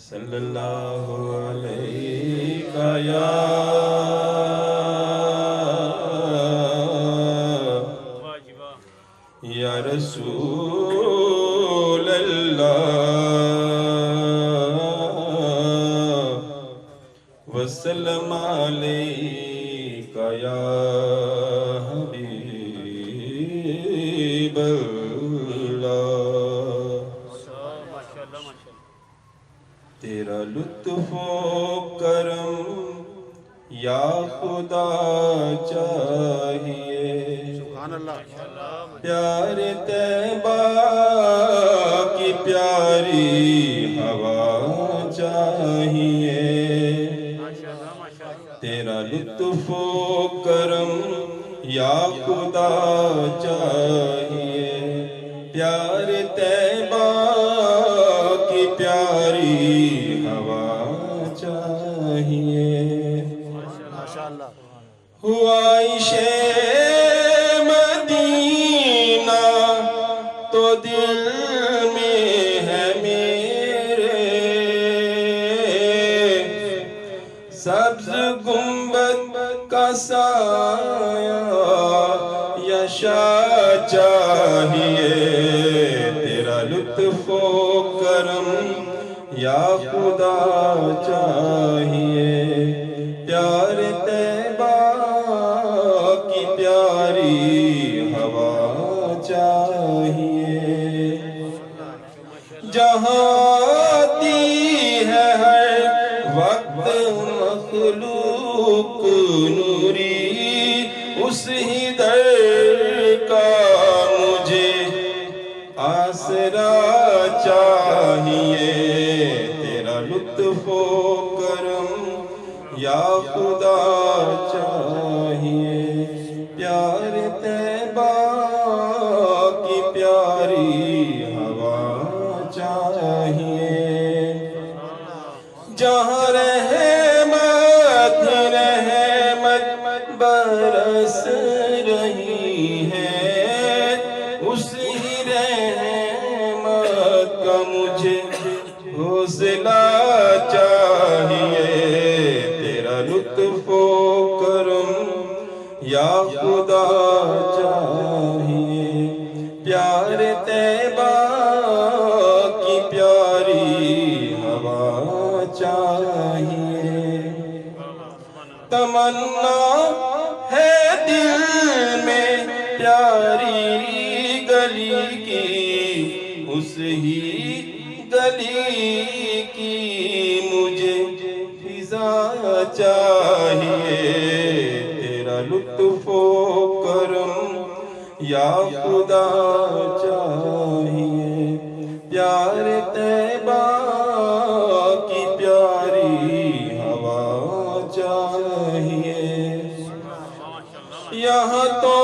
صلی اللہ علیہ یا رسول اللہ وسلم علیک یا حبیب اللہ۔ تیرا لطف و کرم یا خدا چاہیے، پیار طیبہ کی پیاری ہوا چاہیے۔ تیرا لطف و کرم یا خدا چاہیے، پیار طیبہ کی پیاری ہوا چاہیے۔ ہوا عشق مدینہ تو دل میں ہے میرے، سبز گنبد کا سایہ یشا چاہیے۔ تیرا لطف و کرم یا خدا چاہیے، پیار طیبہ کی پیاری ہوا چاہیے۔ جہاں آتی ہے ہر وقت مخلوق نوری، اس ہی در کا مجھے آسرا چاہیے۔ تیرا لطف و کرم یا خدا چاہیے، پیار طیبہ کی پیاری ہوا چاہیے۔ جہاں رحمت رحمت برس رہی ہے، اس ہی رحمت کا مجھے حوصلہ چاہیے۔ تیرا لطف و کرم یا خدا چاہیے، پیار طیبہ کی پیاری ہوا چاہیے۔ تمنا ہے دل میں پیاری گلی کی، اس ہی گلی کی مجھے فضا چاہیے۔ تیرا لطف و کرم یا خدا چاہیے، پیار طیبہ کی پیاری ہوا چاہیے۔ یہاں تو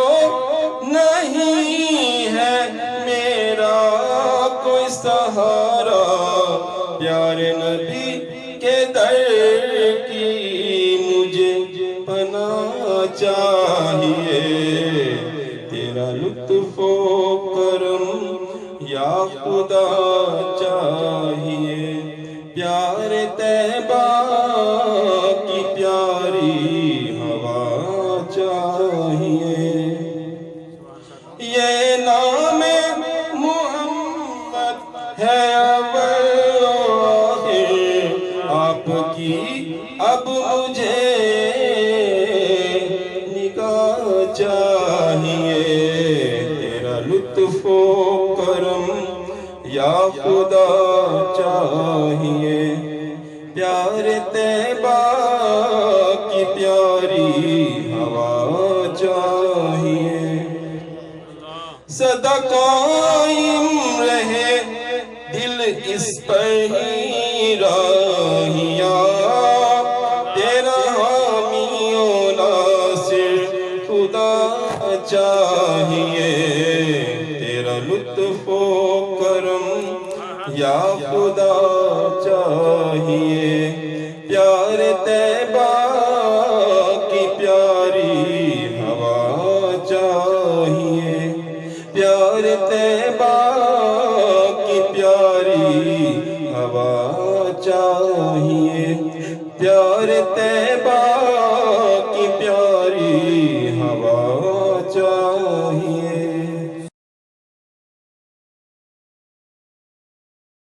نہیں ہے میرا کوئی سہارا، پیارے نبی کے در کی مجھے پناہ چاہیے۔ تیرا لطف و کرم یا خدا چاہیے، پیار طیبہ کی پیاری ہوا چاہیے۔ یہ نام محمد ہے اول و آخر، آپ کی اب مجھے نگاہ چاہیے۔ تیرا لطف و کرم یا خدا چاہیے، پیار طیبہ کی پیاری ہوا چاہیے۔ سدا قائم رہے دل اس پر ہی راہیاں، تیرا حامی و ناصر خدا چاہیے۔ تیرا لطف و کرم یا خدا چاہیے، پیار طیبہ کی پیاری ہوا چاہیے۔ پیار طیبہ کی پیاری ہوا چاہیے۔ یار طیبہ کی پیاری ہوا